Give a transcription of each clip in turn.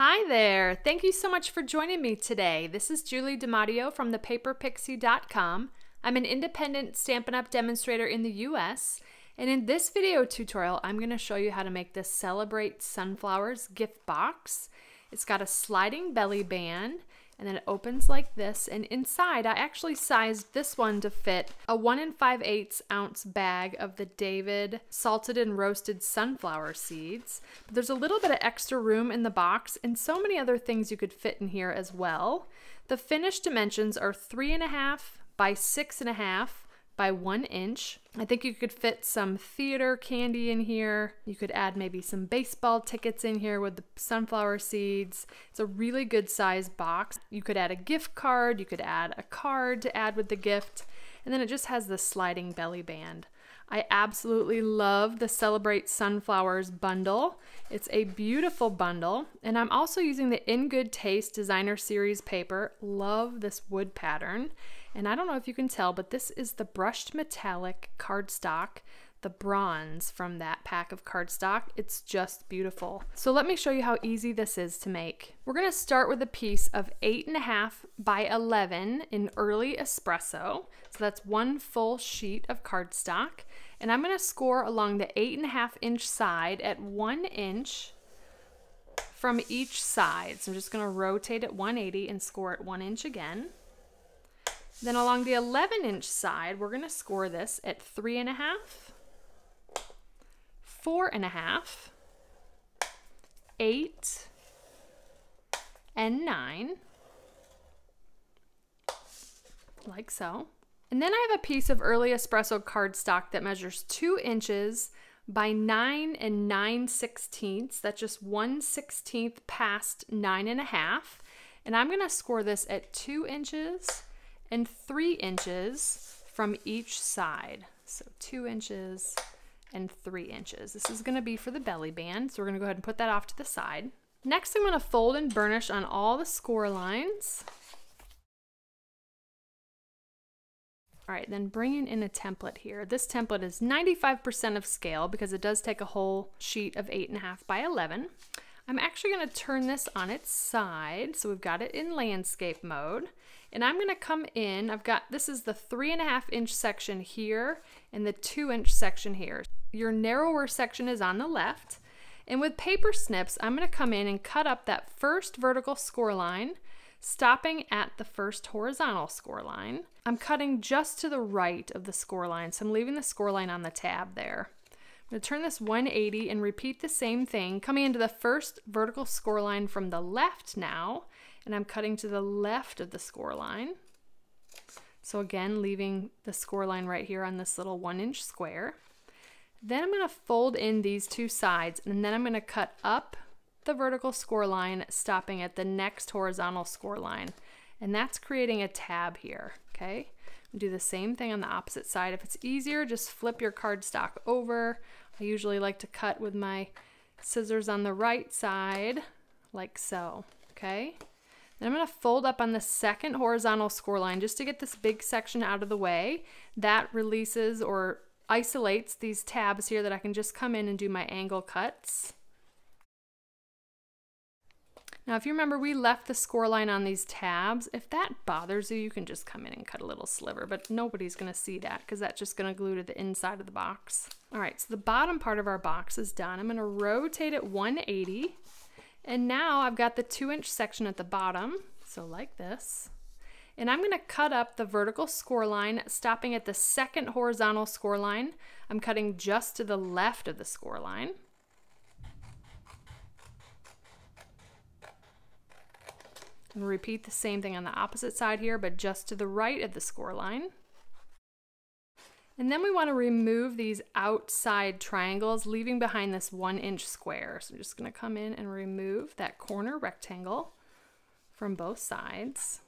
Hi there! Thank you so much for joining me today. This is Julie DiMatteo from thepaperpixie.com. I'm an independent Stampin' Up! Demonstrator in the US, and in this video tutorial I'm going to show you how to make this Celebrate Sunflowers gift box. It's got a sliding belly band, and then it opens like this, and inside I actually sized this one to fit a 1 5/8 ounce bag of the David salted and roasted sunflower seeds. But there's a little bit of extra room in the box and so many other things you could fit in here as well. The finished dimensions are 3.5 by 6.5 by 1 inch. I think you could fit some theater candy in here. You could add maybe some baseball tickets in here with the sunflower seeds. It's a really good size box. You could add a gift card, you could add a card to add with the gift, and then it just has the sliding belly band. I absolutely love the Celebrate Sunflowers bundle. It's a beautiful bundle, and I'm also using the In Good Taste Designer Series paper. Love this wood pattern. And I don't know if you can tell, but this is the brushed metallic cardstock, the bronze from that pack of cardstock. It's just beautiful. So let me show you how easy this is to make. We're gonna start with a piece of 8.5 by 11 in early espresso. So that's 1 full sheet of cardstock. And I'm gonna score along the 8.5 inch side at 1 inch from each side. So I'm just gonna rotate at 180 and score at 1 inch again. Then along the 11 inch side, we're going to score this at 3.5, 4.5, 8, and 9, like so. And then I have a piece of early espresso cardstock that measures 2 inches by 9 9/16. That's just 1/16 past 9.5. And I'm going to score this at 2 inches and 3 inches from each side. So 2 inches and 3 inches. This is going to be for the belly band, so we're going to go ahead and put that off to the side. Next, I'm going to fold and burnish on all the score lines. All right, then bringing in a template here. This template is 95% of scale because it does take a whole sheet of 8.5 by 11. I'm actually going to turn this on its side, so we've got it in landscape mode. And I'm going to come in, this is the 3.5 inch section here and the 2 inch section here. Your narrower section is on the left. And with paper snips, I'm going to come in and cut up that first vertical score line, stopping at the first horizontal score line. I'm cutting just to the right of the score line, so I'm leaving the score line on the tab there. I'm going to turn this 180 and repeat the same thing, coming into the first vertical score line from the left now, and I'm cutting to the left of the score line. So again, leaving the score line right here on this little 1 inch square. Then I'm going to fold in these two sides, and then I'm going to cut up the vertical score line, stopping at the next horizontal score line. And that's creating a tab here, okay? Do the same thing on the opposite side. If it's easier, just flip your cardstock over. I usually like to cut with my scissors on the right side, like so, okay? Then I'm going to fold up on the second horizontal score line just to get this big section out of the way. That releases or isolates these tabs here that I can just come in and do my angle cuts. Now, if you remember, we left the score line on these tabs. If that bothers you, you can just come in and cut a little sliver, but nobody's going to see that because that's just going to glue to the inside of the box. All right, so the bottom part of our box is done. I'm going to rotate it 180, and now I've got the 2 inch section at the bottom, so like this. And I'm going to cut up the vertical score line, stopping at the second horizontal score line. I'm cutting just to the left of the score line. And repeat the same thing on the opposite side here, but just to the right of the score line. And then we want to remove these outside triangles, leaving behind this 1 inch square. So I'm just going to come in and remove that corner rectangle from both sides.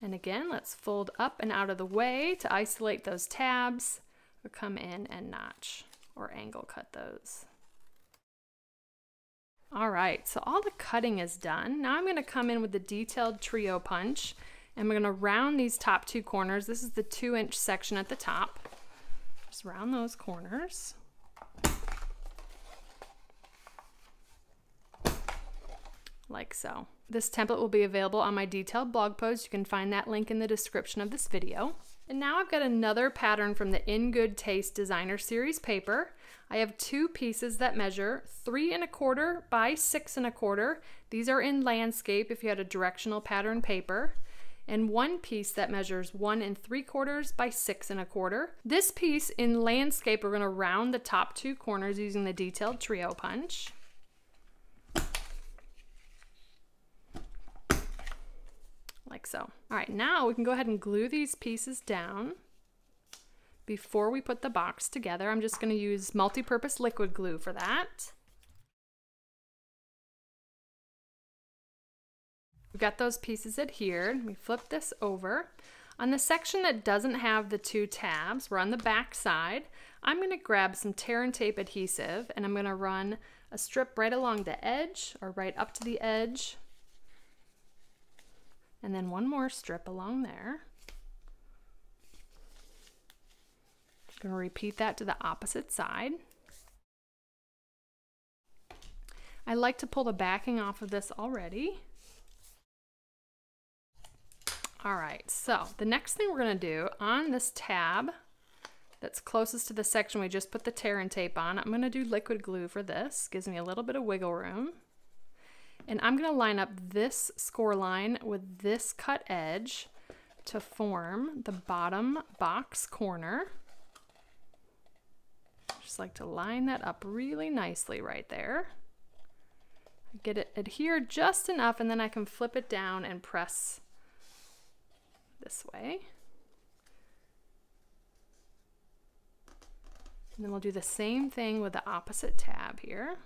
And again, let's fold up and out of the way to isolate those tabs. We'll come in and notch or angle cut those. All right, so all the cutting is done. Now I'm going to come in with the detailed trio punch, and we're going to round these top two corners. This is the 2 inch section at the top. Just round those corners. like so. This template will be available on my detailed blog post. You can find that link in the description of this video. And now I've got another pattern from the In Good Taste Designer Series paper. I have 2 pieces that measure 3 1/4 by 6 1/4. These are in landscape if you had a directional pattern paper. And 1 piece that measures 1 3/4 by 6 1/4. This piece in landscape, we're going to round the top 2 corners using the detailed trio punch. Like so. All right, now we can go ahead and glue these pieces down. Before we put the box together, I'm just going to use multi-purpose liquid glue for that. We've got those pieces adhered. We flip this over. On the section that doesn't have the 2 tabs, we're on the back side, I'm going to grab some tear and tape adhesive and I'm going to run a strip right along the edge or right up to the edge. And then 1 more strip along there. I'm going to repeat that to the opposite side. I like to pull the backing off of this already. All right, so the next thing we're going to do on this tab that's closest to the section we just put the tear and tape on, I'm going to do liquid glue for this. Gives me a little bit of wiggle room. And I'm going to line up this score line with this cut edge to form the bottom box corner. Just like to line that up really nicely right there. Get it adhered just enough and then I can flip it down and press this way. And then we'll do the same thing with the opposite tab here.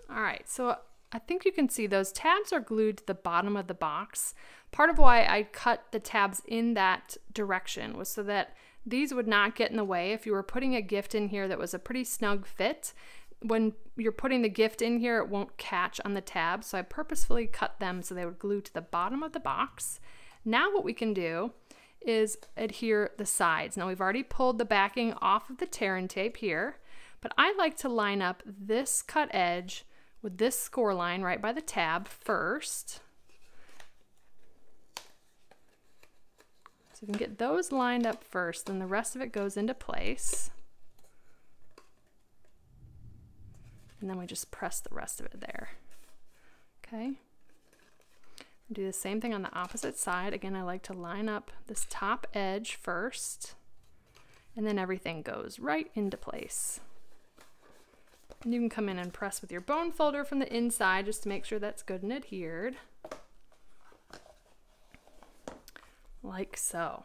All right, so I think you can see those tabs are glued to the bottom of the box. Part of why I cut the tabs in that direction was so that these would not get in the way. If you were putting a gift in here that was a pretty snug fit, when you're putting the gift in here, it won't catch on the tabs. So I purposefully cut them so they would glue to the bottom of the box. Now what we can do is adhere the sides. Now we've already pulled the backing off of the tear and tape here, but I like to line up this cut edge with this score line right by the tab first. So we can get those lined up first, then the rest of it goes into place. And then we just press the rest of it there. Okay. Do the same thing on the opposite side. Again, I like to line up this top edge first, and then everything goes right into place. And you can come in and press with your bone folder from the inside just to make sure that's good and adhered. Like so.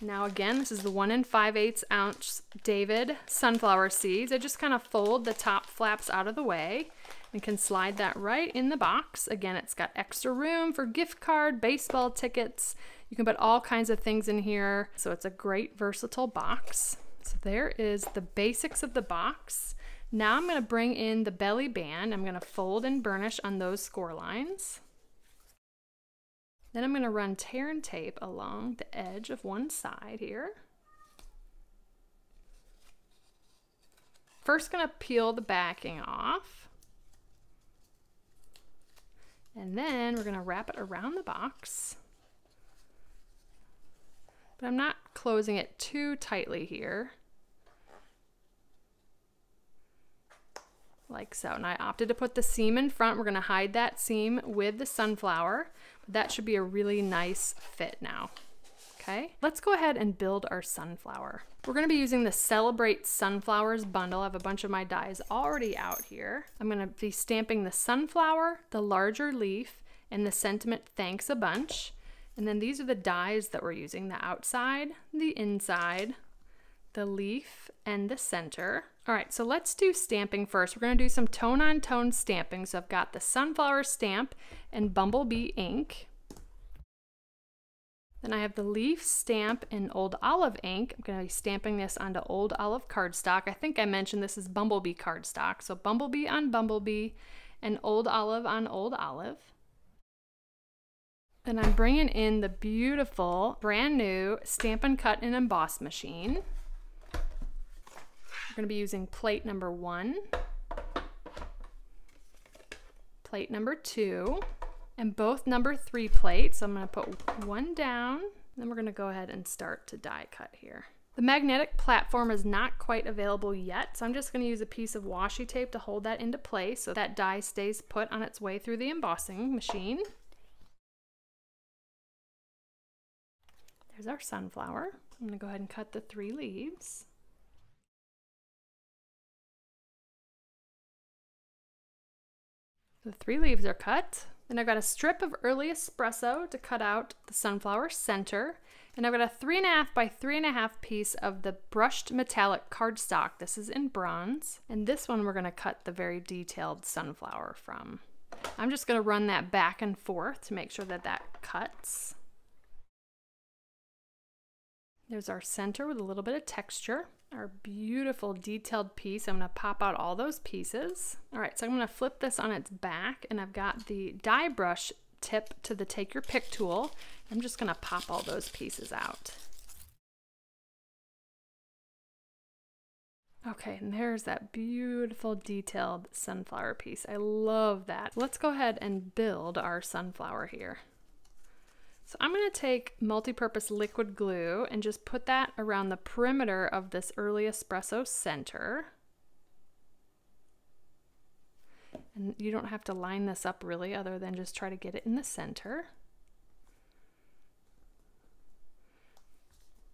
Now again, this is the 1 5/8 ounce David sunflower seeds. I just kind of fold the top flaps out of the way and can slide that right in the box. Again, it's got extra room for gift card, baseball tickets. You can put all kinds of things in here. So it's a great versatile box. So there is the basics of the box. Now I'm going to bring in the belly band. I'm going to fold and burnish on those score lines. Then I'm going to run tear and tape along the edge of one side here. First going to peel the backing off. And then we're going to wrap it around the box. But I'm not closing it too tightly here. Like so. And I opted to put the seam in front. We're going to hide that seam with the sunflower. That should be a really nice fit now. Okay, let's go ahead and build our sunflower. We're going to be using the Celebrate Sunflowers bundle. I have a bunch of my dies already out here. I'm going to be stamping the sunflower, the larger leaf, and the sentiment thanks a bunch. And then these are the dies that we're using: the outside, the inside, the leaf, and the center. All right, so let's do stamping first. We're going to do some tone-on-tone stamping. So I've got the sunflower stamp and bumblebee ink. Then I have the leaf stamp in Old Olive ink. I'm going to be stamping this onto Old Olive cardstock. I think I mentioned this is bumblebee cardstock. So bumblebee on bumblebee and Old Olive on Old Olive. Then I'm bringing in the beautiful brand new Stampin' Cut and Emboss machine. We're going to be using plate number 1. plate number 2, and both number 3 plates. So I'm going to put one down, then we're going to go ahead and start to die cut here. The magnetic platform is not quite available yet, so I'm just going to use a piece of washi tape to hold that into place so that die stays put on its way through the embossing machine. There's our sunflower. I'm going to go ahead and cut the 3 leaves. The 3 leaves are cut. Then I've got a strip of early espresso to cut out the sunflower center. And I've got a 3.5 by 3.5 piece of the brushed metallic cardstock. This is in bronze. And this one we're going to cut the very detailed sunflower from. I'm just going to run that back and forth to make sure that that cuts. There's our center with a little bit of texture. Our beautiful detailed piece. I'm going to pop out all those pieces. All right, so I'm going to flip this on its back, and I've got the die brush tip to the Take Your Pick tool. I'm just going to pop all those pieces out. Okay, and there's that beautiful detailed sunflower piece. I love that. Let's go ahead and build our sunflower here. So I'm going to take multi-purpose liquid glue and just put that around the perimeter of this early espresso center. And you don't have to line this up really, other than just try to get it in the center.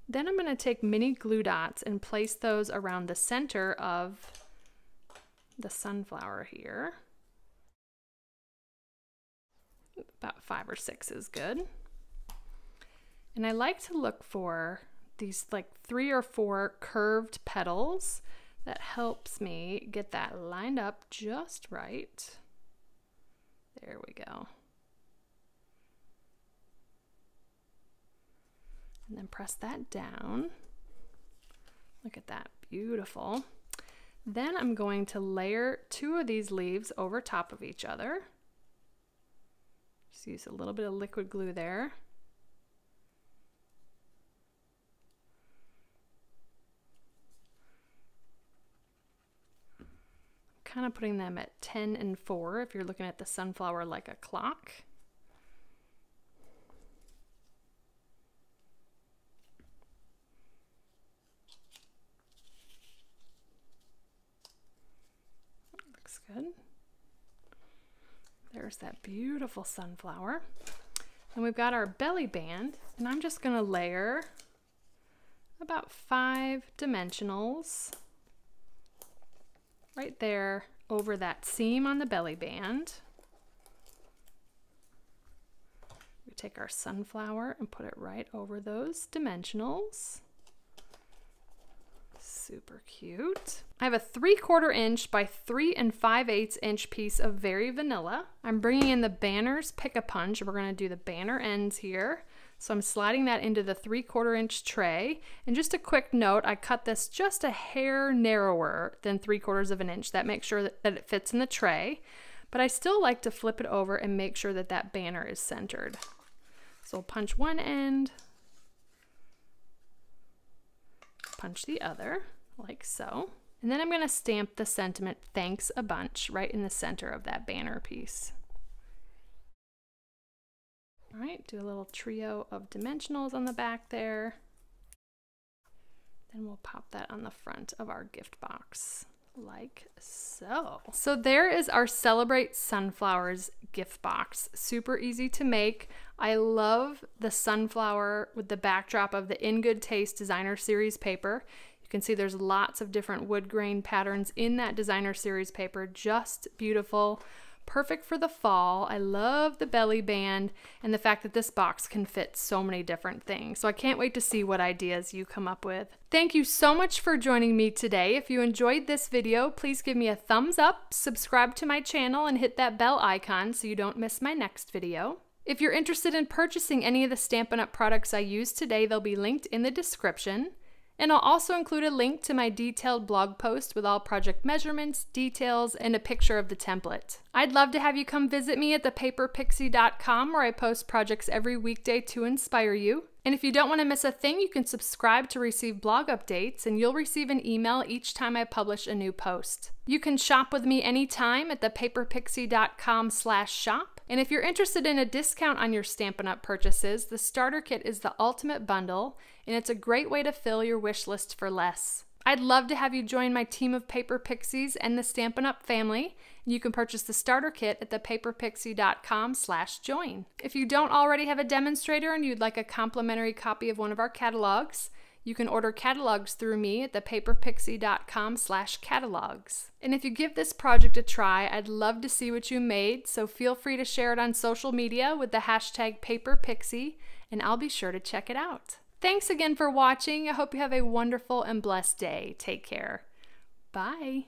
Then I'm going to take mini glue dots and place those around the center of the sunflower here. About 5 or 6 is good. And I like to look for these like 3 or 4 curved petals. That helps me get that lined up just right. There we go. And then press that down. Look at that, beautiful. Then I'm going to layer 2 of these leaves over top of each other. Just use a little bit of liquid glue there. Kind of putting them at 10 and 4 if you're looking at the sunflower like a clock. Looks good. There's that beautiful sunflower. And we've got our belly band, and I'm just going to layer about 5 dimensionals right there over that seam on the belly band. We take our sunflower and put it right over those dimensionals. Super cute. I have a 3/4 inch by 3 5/8 inch piece of Very Vanilla. I'm bringing in the Banner's Pick-a-Punch. We're going to do the banner ends here. So I'm sliding that into the 3/4 inch tray. And just a quick note, I cut this just a hair narrower than 3/4 of an inch. That makes sure that it fits in the tray. But I still like to flip it over and make sure that that banner is centered. So we'll punch one end, punch the other, like so. And then I'm going to stamp the sentiment, "Thanks a bunch," right in the center of that banner piece. All right, do a little trio of dimensionals on the back there. Then we'll pop that on the front of our gift box, like so. So there is our Celebrate Sunflowers gift box. Super easy to make. I love the sunflower with the backdrop of the In Good Taste Designer Series paper. You can see there's lots of different wood grain patterns in that Designer Series paper. Just beautiful. Perfect for the fall. I love the belly band and the fact that this box can fit so many different things. So I can't wait to see what ideas you come up with. Thank you so much for joining me today. If you enjoyed this video, please give me a thumbs up, subscribe to my channel, and hit that bell icon so you don't miss my next video. If you're interested in purchasing any of the Stampin' Up! Products I used today, they'll be linked in the description. And I'll also include a link to my detailed blog post with all project measurements, details, and a picture of the template. I'd love to have you come visit me at thepaperpixie.com, where I post projects every weekday to inspire you. And if you don't want to miss a thing, you can subscribe to receive blog updates, and you'll receive an email each time I publish a new post. You can shop with me anytime at thepaperpixie.com/shop. And if you're interested in a discount on your Stampin' Up! Purchases, the starter kit is the ultimate bundle, and it's a great way to fill your wish list for less. I'd love to have you join my team of Paper Pixies and the Stampin' Up! Family. You can purchase the starter kit at thepaperpixie.com/join. If you don't already have a demonstrator and you'd like a complimentary copy of one of our catalogs, you can order catalogs through me at thepaperpixie.com/catalogs. And if you give this project a try, I'd love to see what you made, so feel free to share it on social media with the hashtag #PaperPixie, and I'll be sure to check it out. Thanks again for watching. I hope you have a wonderful and blessed day. Take care. Bye.